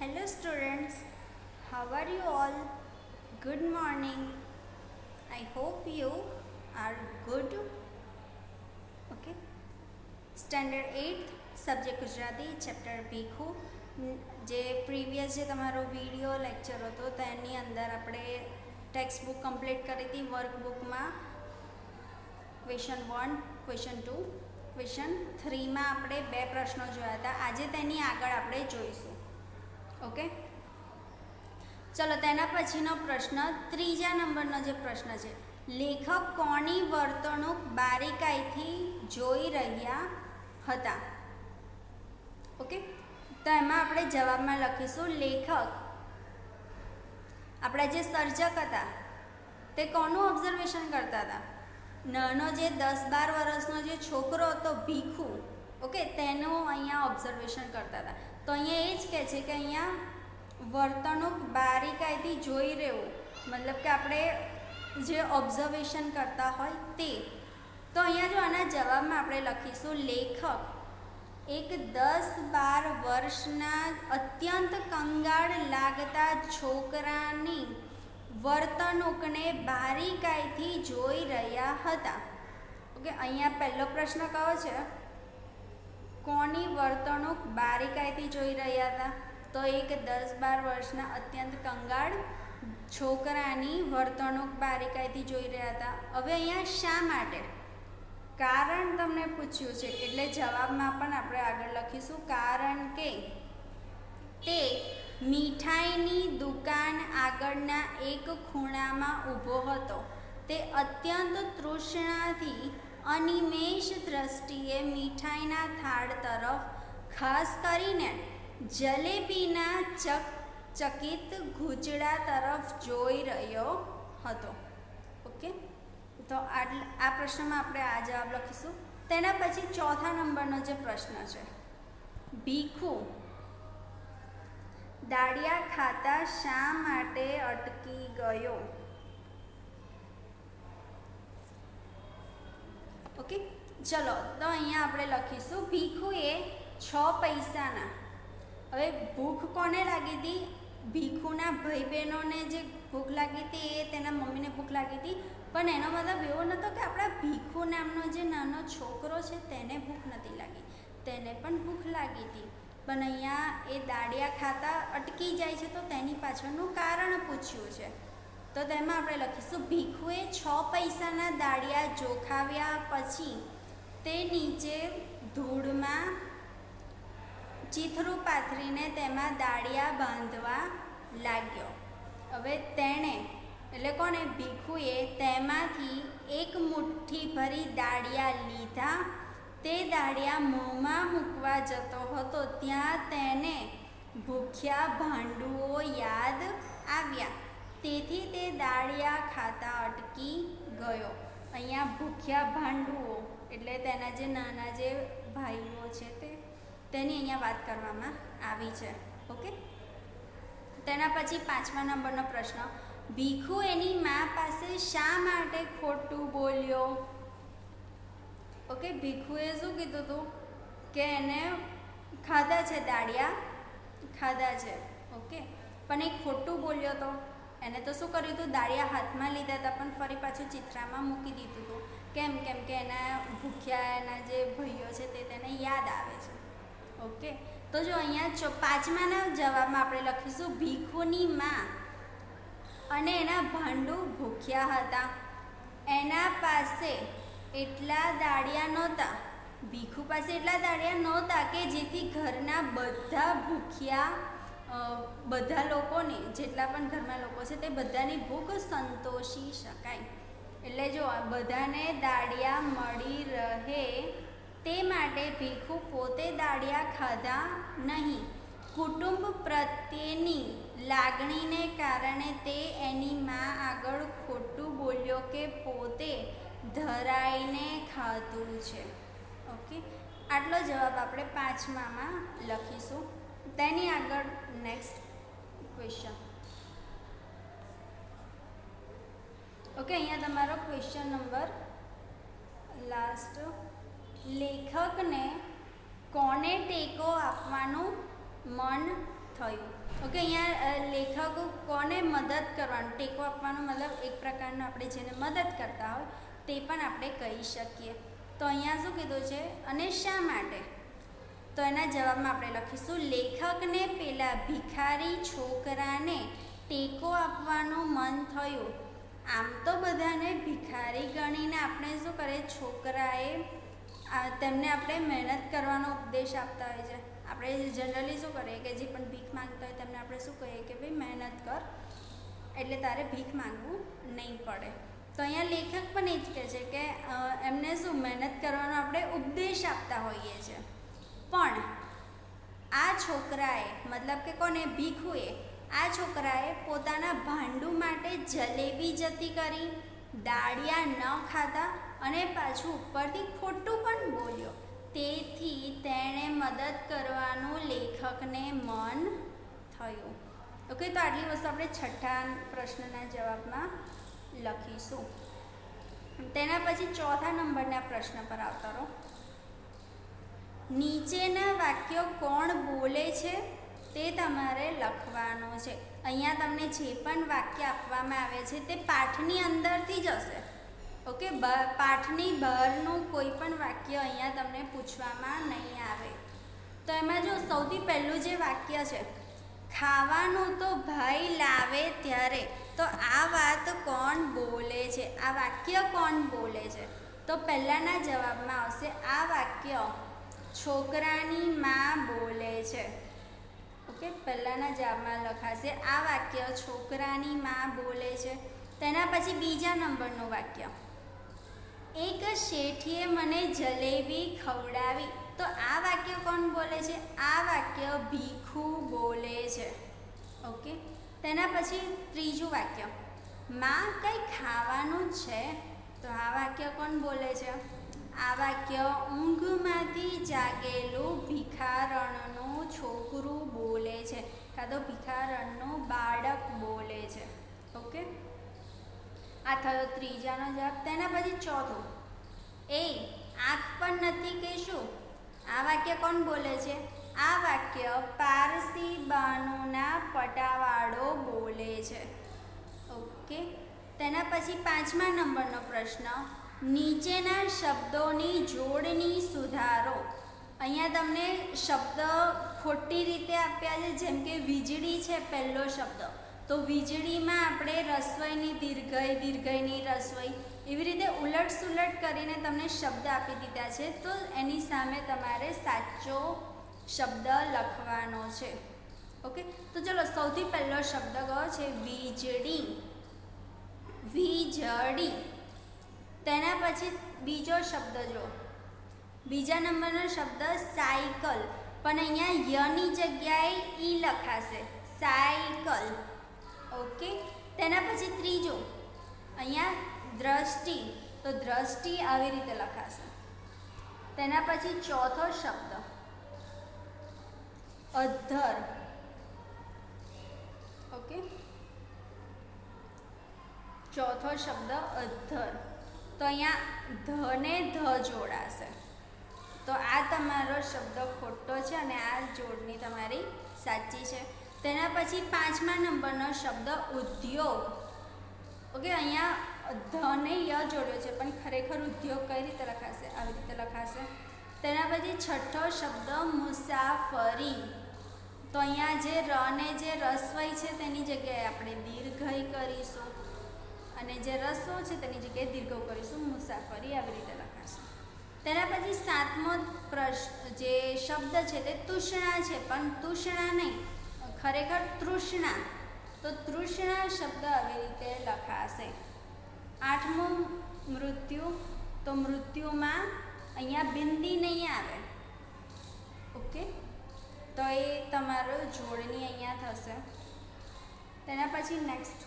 Hello students, how are you all? Good morning. I hope you are good. Okay. Standard 8th subject Gujarati chapter Bhikhu જે previous જે તમારો video lecture હતો તેની અંદર આપણે ટેક્સ્ટ બુક કમ્પ્લીટ કરી હતી વર્કબુકમાં ક્વેશ્ચન 1, ક્વેશ્ચન 2, ક્વેશ્ચન 3માં આપણે 2 પ્રશ્નો જોયા હતા. આજે તેની આગળ આપણે જોઈશું. ઓકે, ચલો તેના પછીનો પ્રશ્ન ત્રીજા નંબરનો જે પ્રશ્ન છે, લેખક કોની વર્તણૂક બારીકાઈથી જોઈ રહ્યા હતા. ઓકે, તો એમાં આપણે જવાબમાં લખીશું લેખક આપણા જે સર્જક હતા તે કોનું ઓબ્ઝર્વેશન કરતા હતા. નાનો જે 10-12 વર્ષનો જે છોકરો હતો ભીખુ, ઓકે, તેનું અહીંયા ઓબ્ઝર્વેશન કરતા હતા. તો અહીંયા એ જ કહે છે કે અહીંયા વર્તણૂક બારીકાઈથી જોઈ રહેવું, મતલબ કે આપણે જે ઓબ્ઝર્વેશન કરતા હોય તે. તો અહીંયા જો આના જવાબમાં આપણે લખીશું લેખક એક 10-12 વર્ષના અત્યંત કંગાળ લાગતા છોકરાની વર્તણૂકને બારીકાઈથી જોઈ રહ્યા હતા. ઓકે, અહીંયા પહેલો પ્રશ્ન કયો છે, કોની વર્તણૂક બારીકાઈથી જોઈ રહ્યા હતા. તો એક 10-12 વર્ષના અત્યંત કંગાળ છોકરાની વર્તણૂક બારીકાઈથી જોઈ રહ્યા હતા. હવે અહીંયા શા માટે, કારણ તમને પૂછ્યું છે એટલે જવાબમાં પણ આપણે આગળ લખીશું કારણ કે તે મીઠાઈની દુકાન આગળના એક ખૂણામાં ઊભો હતો. તે અત્યંત તૃષ્ણાથી અનિમેષ દ્રષ્ટિએ મીઠાઈના થાળ તરફ, ખાસ કરીને જલેબીના ચકચકિત ઘૂંચડા તરફ જોઈ રહ્યો હતો. ઓકે, તો આ પ્રશ્નમાં આપણે આ જવાબ લખીશું. તેના પછી ચોથા નંબરનો જે પ્રશ્ન છે, ભીખુ દાળિયા ખાતા શા માટે અટકી ગયો. ઓકે, ચલો તો અહીંયા આપણે લખીશું ભીખુએ 6 પૈસાના. હવે ભૂખ કોને લાગી હતી, ભીખુના ભાઈ બહેનોને જે ભૂખ લાગી હતી એ તેના મમ્મીને ભૂખ લાગી હતી, પણ એનો મતલબ એવો નહોતો કે આપણા ભીખુ નામનો જે નાનો છોકરો છે તેને ભૂખ નથી લાગી, તેને પણ ભૂખ લાગી હતી. પણ અહીંયા એ દાળિયા ખાતા અટકી જાય છે તો તેની પાછળનું કારણ પૂછ્યું છે. તો તેમાં આપણે લખીશું ભીખુએ 6 પૈસાના દાળિયા જોખાવ્યા પછી તે નીચે ધૂળમાં ચીથરું પાથરીને તેમાં દાળિયા બાંધવા લાગ્યો. હવે તેણે એટલે કોને, ભીખુએ તેમાંથી એક મુઠ્ઠી ભરી દાળિયા લીધા. તે દાળિયા મોંમાં મૂકવા જતો હતો ત્યાં તેને ભૂખ્યા ભાંડુઓ યાદ આવ્યા, તેથી તે દાળિયા ખાતા અટકી ગયો. અહીંયા ભૂખ્યા ભાંડુઓ એટલે તેના જે નાના જે ભાઈઓ છે તેની અહીંયા વાત કરવામાં આવી છે. ઓકે, તેના પછી 5મા નંબરનો પ્રશ્ન, ભીખુ એની મા પાસે શા માટે ખોટું બોલ્યો. ઓકે, ભીખુએ શું કીધું હતું કે એને ખાધા છે, દાળિયા ખાધા છે. ઓકે, પણ એ ખોટું બોલ્યો હતો. એને તો શું કર્યું હતું, દાળિયા હાથમાં લીધા હતા પણ ફરી પાછું ચિત્રામાં મૂકી દીધું હતું. કેમ કે એના ભૂખ્યા એના જે ભાઈઓ છે તે તેને યાદ આવે છે. ઓકે, તો જો અહીંયા 5માના જવાબમાં આપણે લખીશું ભીખુની મા અને એના ભાંડુ ભૂખ્યા હતા. એના પાસે એટલા દાળિયા નહોતા, ભીખુ પાસે એટલા દાળિયા નહોતા કે જેથી ઘરના બધા ભૂખ્યા બધા લોકોને, જેટલા પણ ઘરમાં લોકો છે તે બધાની ભૂખ સંતોષી શકાય. એટલે જો બધાને દાળિયા મળી રહે તે માટે ભીખુ પોતે દાળિયા ખાધા નહીં. કુટુંબ પ્રત્યેની લાગણીને કારણે તે એની મા આગળ ખોટું બોલ્યો કે પોતે ધરાઈને ખાધું છે. ઓકે, આટલો જવાબ આપણે 5મામાં લખીશું. તેની આગળ નેક્સ્ટ ક્વેશ્ચન. ઓકે, અહીંયા તમારો ક્વેશ્ચન નંબર લાસ્ટ, લેખકને કોને ટેકો આપવાનું મન થયું. ઓકે, અહીંયા લેખક કોને મદદ કરવાનું, ટેકો આપવાનો મતલબ એક પ્રકારનો આપણે જેને મદદ કરતા હોય તે પણ આપણે કહી શકીએ. તો અહીંયા શું કીધું છે અને શા માટે? તો એના જવાબમાં આપણે લખીશું લેખકને પેલા ભિખારી છોકરાને ટેકો આપવાનું મન થયું. આમ તો બધાને ભિખારી ગણીને આપણે શું કરે, છોકરાએ તેમને આપણે મહેનત કરવાનો ઉપદેશ આપતા હોય છે. આપણે જનરલી શું કરીએ કે જે પણ ભીખ માંગતા હોય તેમને આપણે શું કહીએ કે ભાઈ મહેનત કર એટલે તારે ભીખ માંગવું નહીં પડે. તો અહીંયા લેખક પણ એ જ કહે છે કે એમને શું મહેનત કરવાનો આપણે ઉપદેશ આપતા હોઈએ છીએ. પણ આ છોકરાએ મતલબ કે કોને, ભીખુએ, આ છોકરાએ પોતાના ભાંડુ માટે જલેબી જતી કરી, દાળિયા ન ખાધા અને પાછું ઉપરથી ખોટું પણ બોલ્યો. તેથી તેણે મદદ કરવાનું લેખકને મન થયું. ઓકે, તો આટલી વસ્તુ આપણે છઠ્ઠા પ્રશ્નના જવાબમાં લખીશું. તેના પછી ચોથા નંબરના પ્રશ્ન પર આવતા રહો. નીચેના વાક્યો કોણ બોલે છે તે તમારે લખવાનું છે. અહીંયા તમને જે પણ વાક્ય આપવામાં આવે છે તે પાઠની અંદરથી જ હશે. ઓકે, પાઠની બહારનું કોઈ પણ વાક્ય અહીંયા તમને પૂછવામાં નહીં આવે. તો એમાં જો સૌથી પહેલું જે વાક્ય છે, ખાવાનું તો ભાઈ લાવે ત્યારે, તો આ વાત કોણ બોલે છે, આ વાક્ય કોણ બોલે છે? તો પહેલાંના જવાબમાં આવશે આ વાક્ય છોકરાની માં બોલે છે. ઓકે, પહેલાંના જવાબમાં લખાશે આ વાક્ય છોકરાની માં બોલે છે. તેના પછી બીજા નંબરનું વાક્ય, એક શેઠીએ મને જલેબી ખવડાવી, તો આ વાક્ય કોણ બોલે છે? આ વાક્ય ભીખુ બોલે છે. ઓકે, તેના પછી ત્રીજું વાક્ય, માં કંઈ ખાવાનું છે, તો આ વાક્ય કોણ બોલે છે? આ વાક્ય ઊંઘમાંથી જાગેલું ભિખારણનું છોકરું બોલે છે, કાં તો ભિખારણનું બાળક બોલે છે. ઓકે, આ થયો ત્રીજાનો જવાબ. તેના પછી ચોથું, એ આંખ પણ નથી કે શું, આ વાક્ય કોણ બોલે છે? આ વાક્ય પારસી બાનુના પટાવાળો બોલે છે. ઓકે, તેના પછી પાંચમા નંબરનો પ્રશ્ન, નીચેના શબ્દોની જોડણી સુધારો. અહીંયા તમને શબ્દ ખોટી રીતે આપ્યા છે, જેમ કે વીજળી છે પહેલો શબ્દ, તો વીજળીમાં આપણે રસવઈની દીર્ઘઈ, દીર્ઘઈની રસવઈ, એવી રીતે ઉલટ સુલટ કરીને તમને શબ્દ આપી દીધા છે. તો એની સામે તમારે સાચો શબ્દ લખવાનો છે. ઓકે, તો ચલો સૌથી પહેલો શબ્દ કયો છે? વીજળી, વીજળી. તેના પછી બીજો શબ્દ જો, બીજા નંબરનો શબ્દ સાયકલ, પણ અહીંયા યની જગ્યાએ ઈ લખાશે, સાયકલ. ઓકે, તેના પછી ત્રીજું, અહીંયા દ્રષ્ટિ, તો દ્રષ્ટિ આવી રીતે લખાશે. તેના પછી ચોથો શબ્દ અધ્ધર. ઓકે, ચોથો શબ્દ અધ્ધર, તો અહીંયા ધ ને ધ જોડાશે. તો આ તમારો શબ્દ ખોટો છે અને આ જોડણી તમારી સાચી છે. તેના પછી પાંચમા નંબરનો શબ્દ ઉદ્યોગ. ઓકે, અહીંયા ધ ને ય જોડ્યો છે પણ ખરેખર ઉદ્યોગ કઈ રીતે લખાશે? આવી રીતે લખાશે. તેના પછી છઠ્ઠો શબ્દ મુસાફરી, તો અહીંયા જે ર ને જે રસવઈ છે તેની જગ્યાએ આપણે દીર્ઘઈ કરીશું અને જે રસ્વ છે તેની જગ્યાએ દીર્ઘ કરીશું, મુસાફરી આવી રીતે લખાશે. તેના પછી સાતમો જે શબ્દ છે તે તૃષ્ણા છે, પણ તૃષ્ણા નહીં, ખરેખર તૃષ્ણા, તો તૃષ્ણા શબ્દ આવી રીતે લખાશે. આઠમું મૃત્યુ, તો મૃત્યુમાં અહીંયા બિંદી નહીં આવે. ઓકે, તો એ તમારો જોડણી અહીંયા થશે. તેના પછી નેક્સ્ટ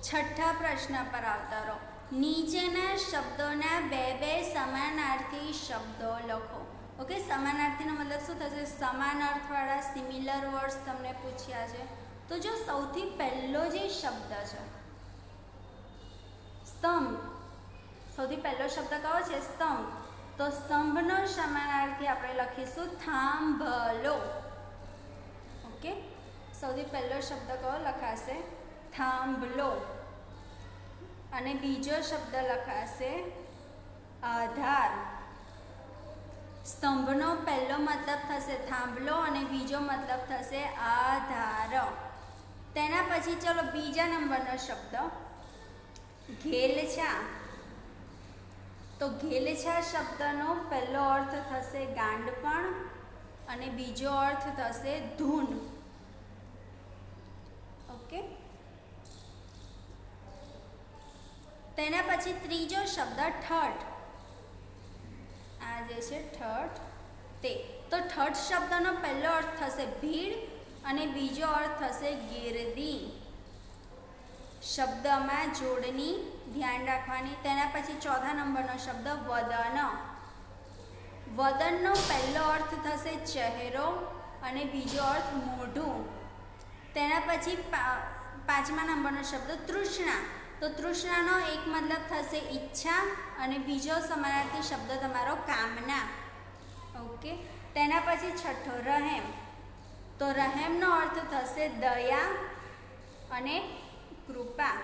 છઠ્ઠા પ્રશ્ન પર આવતા રહો. નીચેના શબ્દોના બે બે સમાનાર્થી શબ્દો લખો. ઓકે, સમાનાર્થીનો મતલબ શું થશે? સમાન અર્થવાળા સિમિલર વર્ડ્સ તમને પૂછ્યા છે. તો જો સૌથી પહેલો જે શબ્દ છે સ્તંભ, સૌથી પહેલો શબ્દ કયો છે? સ્તંભ. તો સ્તંભનો સમાનાર્થી આપણે લખીશું થાંભલો. ઓકે, સૌથી પહેલો શબ્દ કયો લખાશે? થાંભલો. અને બીજો શબ્દ લખાશે આધાર. સ્તંભનો પહેલો મતલબ થશે થાંભલો અને બીજો મતલબ થશે આધાર. તેના પછી ચલો બીજા નંબરનો શબ્દ ઘેલછા. તો ઘેલછા શબ્દનો પહેલો અર્થ થશે ગાંડપણ અને બીજો અર્થ થશે ધૂન. ઓકે, તેના પછી ત્રીજો શબ્દ ઠઠ. આ જે છે ઠઠ તે. તો ઠઠ શબ્દનો પહેલો અર્થ થશે ભીડ અને બીજો અર્થ થશે ગીર્દી. શબ્દમાં જોડણી ધ્યાન રાખવાની. તેના પછી ચોથા નંબરનો શબ્દ વદન. વદનનો પહેલો અર્થ થશે ચહેરો અને બીજો અર્થ મોઢું. તેના પછી પાંચમા નંબરનો શબ્દ તૃષ્ણા. તો તૃષ્ણાનો એક મતલબ થશે ઈચ્છા અને બીજો સમાનાર્થી શબ્દ તમારો કામના. ઓકે, તેના પછી છઠ્ઠો રહેમ. તો રહેમનો અર્થ થશે દયા અને કૃપા.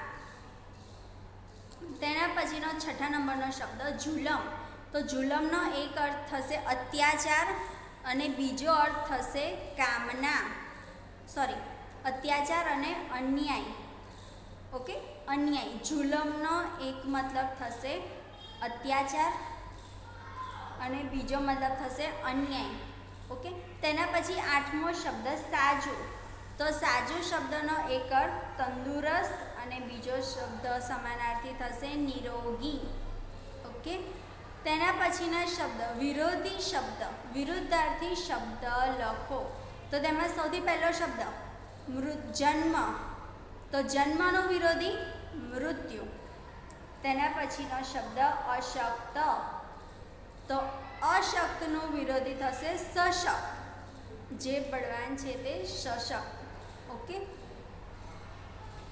તેના પછીનો છઠ્ઠા નંબરનો શબ્દ જુલમ. તો જુલમનો એક અર્થ થશે અત્યાચાર અને બીજો અર્થ થશે કામના. અત્યાચાર અને અન્યાય. ઓકે, અન્યાય. જુલમનો એક મતલબ થશે અત્યાચાર અને બીજો મતલબ થશે અન્યાય. ઓકે, તેના પછી આઠમો શબ્દ સાજુ. તો સાજુ શબ્દનો એક અર્થ તંદુરસ્ત અને બીજો શબ્દ સમાનાર્થી થશે નિરોગી. ઓકે, તેના પછીના શબ્દ વિરોધી શબ્દ, વિરુદ્ધાર્થી શબ્દ લખો. તો તેમાં સૌથી પહેલો શબ્દ જન્મ. તો જન્મનો વિરોધી મૃત્યુ. તેના પછીનો શબ્દ અશક્ત. તો અશક્તનો વિરોધી થશે સશક્ત. જે બળવાન છે તે સશક્ત. ઓકે,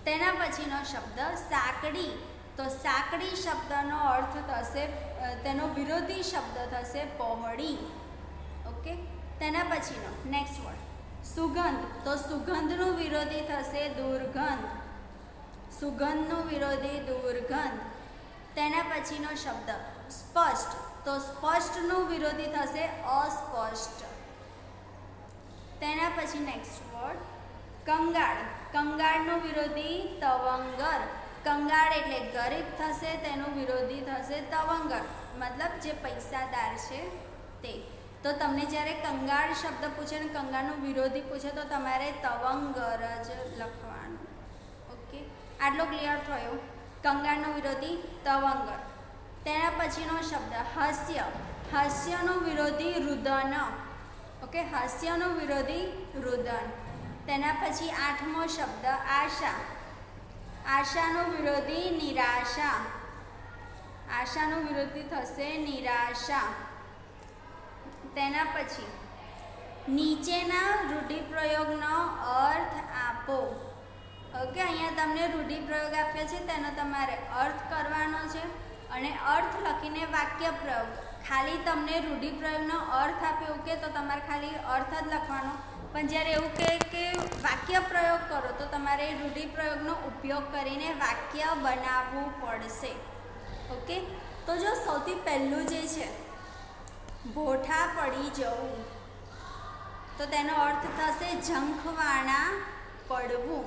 તેના પછીનો શબ્દ સાંકડી. તો સાંકડી શબ્દનો અર્થ થશે, તેનો વિરોધી શબ્દ થશે પહોળી. ઓકે, તેના પછીનો નેક્સ્ટ વર્ડ સુગંધ. તો સુગંધનું વિરોધી થશે દુર્ગંધ. સુગંધનું વિરોધી દુર્ગંધ. તેના પછીનો શબ્દ સ્પષ્ટ. તો સ્પષ્ટનું વિરોધી થશે અસ્પષ્ટ. તેના પછી નેક્સ્ટ વર્ડ કંગાળ. કંગાળનું વિરોધી તવંગર. કંગાળ એટલે ગરીબ થશે, તેનું વિરોધી થશે તવંગર, મતલબ જે પૈસાદાર છે તે. તો તમને જ્યારે કંગાળ શબ્દ પૂછે ને કંગાળનું વિરોધી પૂછે તો તમારે તવંગર જ લખવાનું. ઓકે, આટલો ક્લિયર થયો. કંગાળનો વિરોધી તવંગર. તેના પછીનો શબ્દ હાસ્ય. હાસ્યનો વિરોધી રુદન. ઓકે, હાસ્યનો વિરોધી રુદન. તેના પછી આઠમો શબ્દ આશા. આશાનો વિરોધી નિરાશા. આશાનો વિરોધી થશે નિરાશા. તેના પછી નીચેના રૂઢિપ્રયોગનો અર્થ આપો. ઓકે, અહીંયા તમને રૂઢિપ્રયોગ આપ્યો છે, તેનો તમારે અર્થ કરવાનો છે અને અર્થ લખીને વાક્ય પ્રયોગ. ખાલી તમને રૂઢિપ્રયોગનો અર્થ આપ્યો કે તો તમારે ખાલી અર્થ જ લખવાનો. પણ જ્યારે એવું કહે કે વાક્ય પ્રયોગ કરો તો તમારે રૂઢિપ્રયોગનો ઉપયોગ કરીને વાક્ય બનાવવું પડશે. ઓકે, તો જો સૌથી પહેલું જે છે ભોઠા પડી જવું, તો તેનો અર્થ થશે ઝંખવાણા પડવું.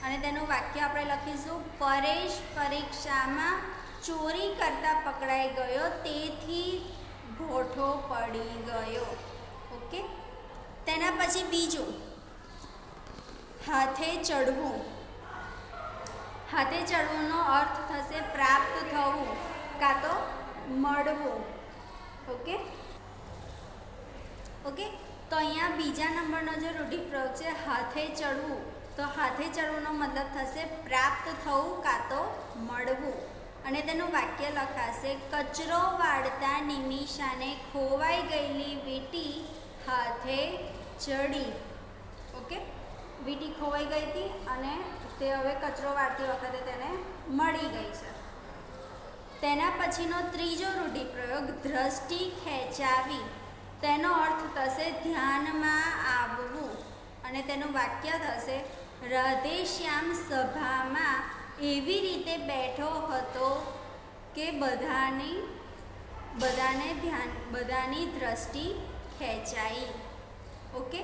અને તેનું વાક્ય આપણે લખીશું પરેશ પરીક્ષામાં ચોરી કરતા પકડાઈ ગયો, તેથી ભોઠો પડી ગયો. ઓકે, તેના પછી બીજું હાથે ચડવું. હાથે ચડવુંનો અર્થ થશે પ્રાપ્ત થવું કાં તો મળવું. ઓકે, તો અહીંયા બીજા નંબરનો જે રૂઢિપ્રયોગ છે હાથે ચડવું, તો હાથે ચડવુંનો મતલબ થશે પ્રાપ્ત થવું કાં તો મળવું. અને તેનું વાક્ય લખાશે કચરો વાળતા નિમિષાને ખોવાઈ ગયેલી વીંટી હાથે ચડી. ઓકે, વીંટી ખોવાઈ ગઈ હતી અને તે હવે કચરો વાળતી વખતે તેને મળી ગઈ છે. તેના પછીનો ત્રીજો રૂઢિપ્રયોગ દ્રષ્ટિ ખેંચાવી, તેનો અર્થ થશે ધ્યાનમાં આવવું, અને તેનું વાક્ય થશે રાધેશ્યામ સભામાં એવી રીતે બેઠો હતો કે બધાની દ્રષ્ટિ ખેંચાઈ. ઓકે,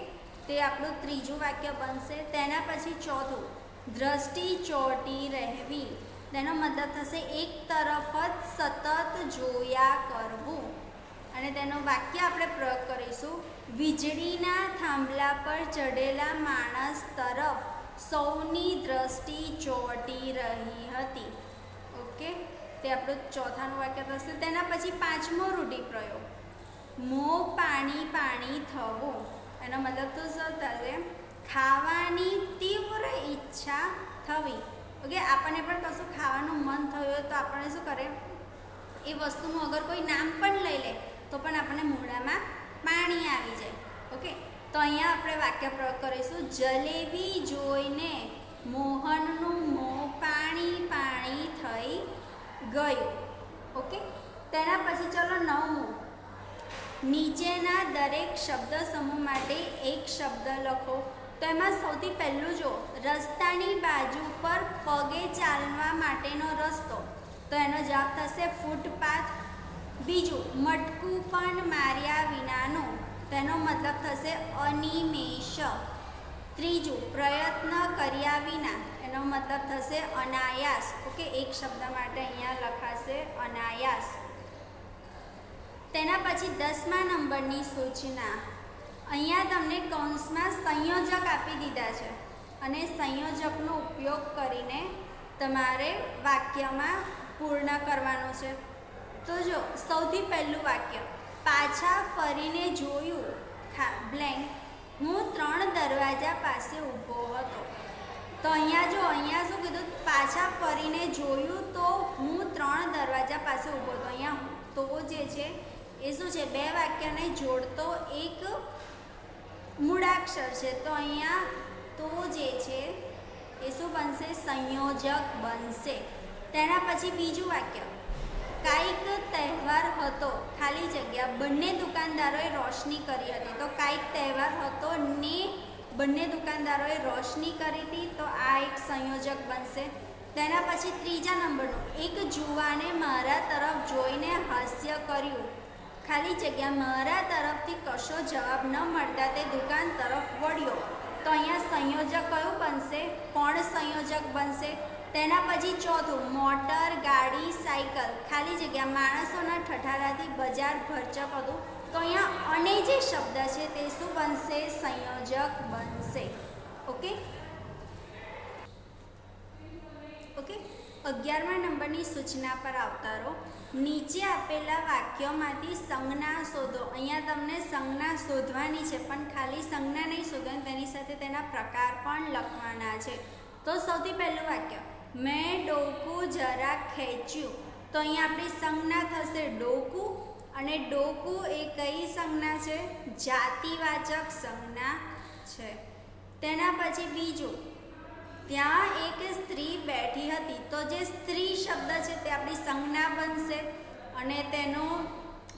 તે આપણું ત્રીજું વાક્ય બનશે. તેના પછી ચોથું દ્રષ્ટિ ચોંટી રહેવી, તેનો મતલબ થશે એક તરફ જ સતત જોયા કરવું, અને તેનું વાક્ય આપણે પ્રયોગ કરીશું વીજળીના થાંભલા પર ચઢેલા માણસ તરફ સૌની દ્રષ્ટિ ચોંટી રહી હતી. ઓકે, તે આપણું ચોથાનું વાક્ય થશે. તેના પછી પાંચમો રૂઢિપ્રયોગ મોં પાણી પાણી થવું, એનો મતલબ તો શું થશે ખાવાની તીવ્ર ઈચ્છા થવી. ઓકે, આપણને પણ કશું ખાવાનું મન થયું હોય તો આપણને શું કરે, એ વસ્તુનું અગર કોઈ નામ પણ લઈ લે તો પણ આપણને મોઢામાં પાણી આવી જાય. ઓકે, તો અહીંયા આપણે વાક્ય પ્રયોગ કરીશું જલેબી જોઈને મોહનનું મોં પાણી પાણી થઈ ગયું. ઓકે, તેના પછી ચલો નવમું, નીચેના દરેક શબ્દ સમૂહ માટે એક શબ્દ લખો. તો એમાં સૌથી પહેલું જો રસ્તાની બાજુ પર પગે ચાલવા માટેનો રસ્તો, તો એનો જવાબ થશે ફૂટપાથ. બીજું મટકું પણ માર્યા વિનાનું, તેનો મતલબ થશે અનિમેષ. ત્રીજું પ્રયત્ન કર્યા વિના, એનો મતલબ થશે અનાયાસ. ઓકે, એક શબ્દ માટે અહીંયા લખાશે અનાયાસ. તેના પછી 10મા નંબરની સૂચના, અહીંયા તમને કૌંસમાં સંયોજક આપી દીધા છે, અને સંયોજકનો ઉપયોગ કરીને તમારે વાક્યમાં પૂર્ણ કરવાનું છે. તો જો સૌથી પહેલું વાક્ય પાછા ફરીને જોયું બ્લેન્ક હું 3 દરવાજા પાસે ઊભો હતો. તો અહીંયા જો અહીંયા શું કીધું, પાછા ફરીને જોયું તો હું 3 દરવાજા પાસે ઊભો હતો. અહીંયા તો જે છે એ શું છે, બે વાક્યને જોડતો એક મૂળાક્ષર છે. તો અહીંયા તો જે છે એ શું બનશે, સંયોજક બનશે. તેના પછી બીજું વાક્ય કાંઈક તહેવાર હતો ખાલી જગ્યા બંને દુકાનદારોએ રોશની કરી હતી. તો કાંઈક તહેવાર હતો ને બંને દુકાનદારોએ રોશની કરી હતી, તો આ એક સંયોજક બનશે. તેના પછી ત્રીજા નંબરનું એક જુવાને મારા તરફ જોઈને હાસ્ય કર્યું ખાલી જગ્યા મારા તરફથી કશો જવાબ ન મળતા તે દુકાન તરફ વળ્યો. તો અહીંયા સંયોજક કયું બનશે, પણ સંયોજક બનશે. તેના પછી ચોથું મોટર ગાડી સાયકલ ખાલી જગ્યા માણસોના ઠઠારાથી બજાર ભરચક હતું. તો અહીંયા અને જે શબ્દ છે તે શું બનશે, સંયોજક બનશે. ઓકે ઓકે 11મા નંબરની સૂચના પર આવતા રહો. નીચે આપેલા વાક્યોમાંથી સંજ્ઞા શોધો. અહીંયા તમને સંજ્ઞા શોધવાની છે, પણ ખાલી સંજ્ઞા નહીં શોધવાની, તેની સાથે તેના પ્રકાર પણ લખવાના છે. તો સૌથી પહેલું વાક્ય મેં ડોકું જરા ખેંચ્યું. તો અહીંયા આપણી સંજ્ઞા થશે ડોકું, અને ડોકું એ કઈ સંજ્ઞા છે, જાતિવાચક સંજ્ઞા છે. તેના પછી બીજું ત્યાં એક સ્ત્રી બેઠી હતી. તો જે સ્ત્રી શબ્દ છે તે આપણી સંજ્ઞા બનશે, અને તેનો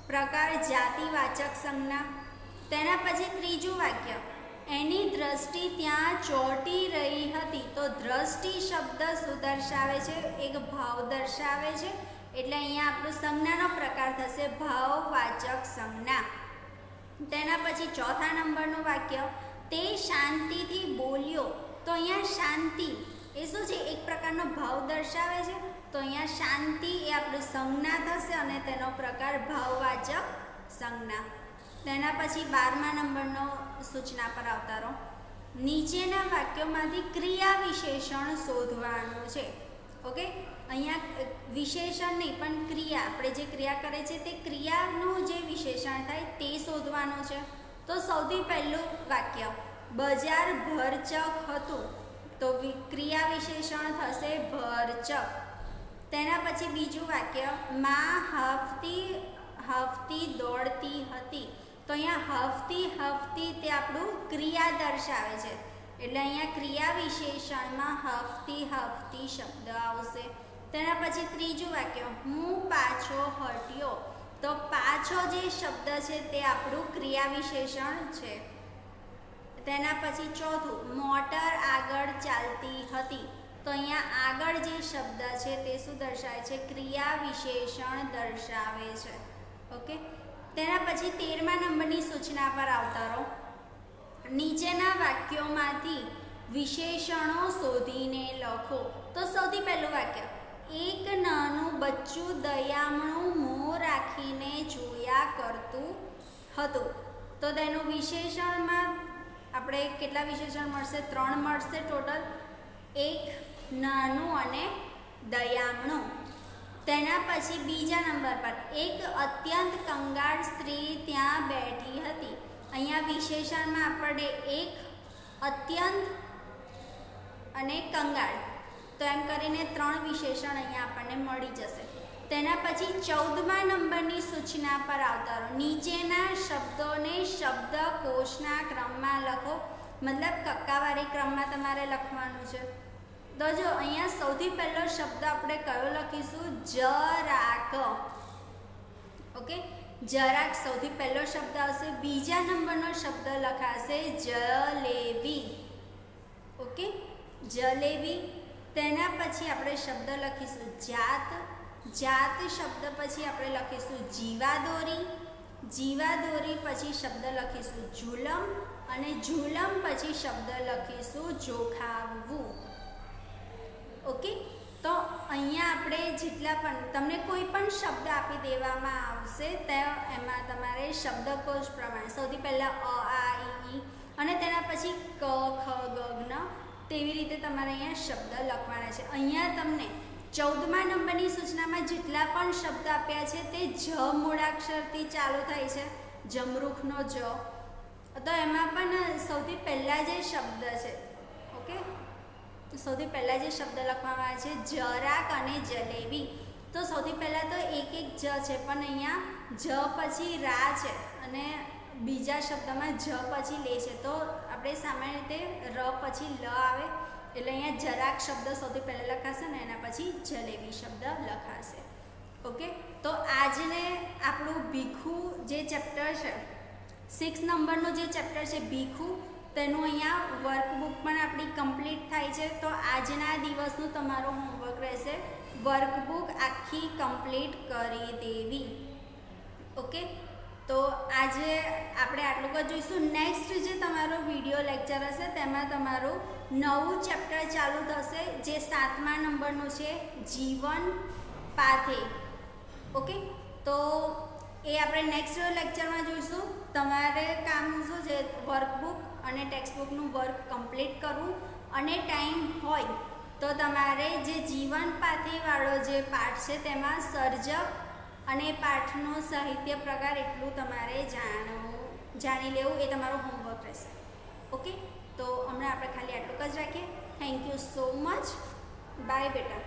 પ્રકાર જાતિવાચક સંજ્ઞા. તેના પછી ત્રીજું વાક્ય એની દ્રષ્ટિ ત્યાં ચોંટી રહી હતી. તો દ્રષ્ટિ શબ્દ શું દર્શાવે છે, એક ભાવ દર્શાવે છે, એટલે અહીંયા આપણું સંજ્ઞાનો પ્રકાર થશે ભાવવાચક સંજ્ઞા. તેના પછી ચોથા નંબરનું વાક્ય તે શાંતિથી બોલ્યો. તો અહીંયા શાંતિ એ શું છે, એક પ્રકારનો ભાવ દર્શાવે છે. તો અહીંયા શાંતિ એ આપણું સંજ્ઞા થશે, અને તેનો પ્રકાર ભાવવાચક સંજ્ઞા. તેના પછી 12મા નંબરનો સૂચના પર આવતા રહો. નીચેના વાક્યોમાંથી ક્રિયા વિશેષણ શોધવાનું છે. ઓકે, અહીંયા વિશેષણ નહીં પણ ક્રિયા, આપણે જે ક્રિયા કરે છે તે ક્રિયાનું જે વિશેષણ થાય તે શોધવાનું છે. તો સૌથી પહેલું વાક્ય બજાર ભરચક હતું. તો ક્રિયા વિશેષણ થશે ભરચક. તેના પછી બીજું વાક્ય માં હફતી દોડતી હતી. તો અહીંયા હફતી તે આપણું ક્રિયા દર્શાવે છે, એટલે અહીંયા ક્રિયા વિશેષણમાં હફતી શબ્દ આવશે. તેના પછી ત્રીજું વાક્ય, હું પાછો હટ્યો. તો પાછો જે શબ્દ છે તે આપણું ક્રિયા વિશેષણ છે. તેના પછી ચોથું, મોટર આગળ ચાલતી હતી. તો અહીંયા આગળ જે શબ્દ છે તે શું દર્શાવે છે? ક્રિયા વિશેષણ દર્શાવે છે. ઓકે. તેના પછી 13મા નંબરની સૂચના પર આવતા રહો. નીચેના વાક્યોમાંથી વિશેષણો શોધીને લખો. તો સૌથી પહેલું વાક્ય, એક નાનું બચ્ચું દયામણું મોં રાખીને જોયા કરતું હતું. તો તેનું વિશેષણમાં આપણે કેટલા વિશેષણ મળશે? 3 મળશે ટોટલ. એક, નાનું અને દયામણું. તેના પછી બીજા નંબર પર, એક અત્યંત કંગાળ સ્ત્રી ત્યાં બેઠી હતી. અહીંયા વિશેષણમાં આપણે એક, અત્યંત અને કંગાળ, તો એમ કરીને 3 વિશેષણ અહીંયા આપણને મળી જશે. તેના પછી 14મા નંબરની સૂચના પર આવતા રહો. નીચેના શબ્દોને શબ્દકોશના ક્રમમાં લખો. મતલબ કક્કાવારી ક્રમમાં તમારે લખવાનું છે. તો જો અહીંયા સૌથી પહેલો શબ્દ આપણે કયો લખીશું? જરાક. ઓકે, જરાક સૌથી પહેલો શબ્દ આવશે. બીજા નંબરનો શબ્દ લખાશે જલેબી. ઓકે, જલેબી. તેના પછી આપણે શબ્દ લખીશું જાત. જાત શબ્દ પછી આપણે લખીશું જીવાદોરી. જીવાદોરી પછી શબ્દ લખીશું ઝૂલમ, અને ઝૂલમ પછી શબ્દ લખીશું જોખાવવું. ઓકે, તો અહીંયા આપણે જેટલા પણ તમને કોઈ પણ શબ્દ આપી દેવામાં આવશે તો એમાં તમારે શબ્દકોશ પ્રમાણે સૌથી પહેલાં અ, આ, ઈ, અને તેના પછી ક, ખ, ગ, જ્ઞ, તેવી રીતે તમારે અહીંયા શબ્દ લખવાના છે. અહીંયા તમને 14મા નંબરની સૂચનામાં જેટલા પણ શબ્દ આપ્યા છે તે જ મૂળાક્ષરથી ચાલુ થાય છે, જમરૂખનો જ. તો એમાં પણ સૌથી પહેલાં જે શબ્દ છે, ઓકે, સૌથી પહેલાં જે શબ્દ લખવામાં આવે છે જરાક અને જલેબી. તો સૌથી પહેલાં તો એક જ છે, પણ અહીંયા જ પછી રા છે અને બીજા શબ્દમાં જ પછી લે છે. તો આપણે સામાન્ય રીતે ર પછી લ આવે, એટલે અહીંયા જરાક શબ્દ સૌથી પહેલાં લખાશે ને એના પછી જલેબી શબ્દ લખાશે. ઓકે, તો આજને આપણું ભીખું જે ચેપ્ટર છે, 6 નંબરનું જે ચેપ્ટર છે ભીખું, તેનું અહીંયા વર્કબુક પણ આપણી કમ્પ્લીટ થાય છે. તો આજના દિવસનું તમારું હોમવર્ક રહેશે વર્કબુક આખી કમ્પ્લીટ કરી દેવી. ઓકે, તો આજે આપણે આટલું જ જોઈશું. નેક્સ્ટ જે તમારો વિડીયો લેક્ચર હશે તેમાં તમારું નવું ચેપ્ટર ચાલુ થશે જે 7મા નંબરનું છે જીવન પાથે. ઓકે, તો એ આપણે નેક્સ્ટ લેક્ચરમાં જોઈશું. તમારે કામ શું છે? વર્કબુક અને ટેક્સ્ટબુકનું વર્ક કમ્પ્લીટ કરવું, અને ટાઈમ હોય તો તમારે જે જીવન પાથેવાળો જે પાઠ છે તેમાં સર્જક અને પાઠનો સાહિત્ય પ્રકાર એટલું તમારે જાણી લેવું, એ તમારું હોમવર્ક રહેશે. ઓકે, તો હમણાં આપણે ખાલી આટલું જ રાખીએ. Thank you so much. Bye બેટા.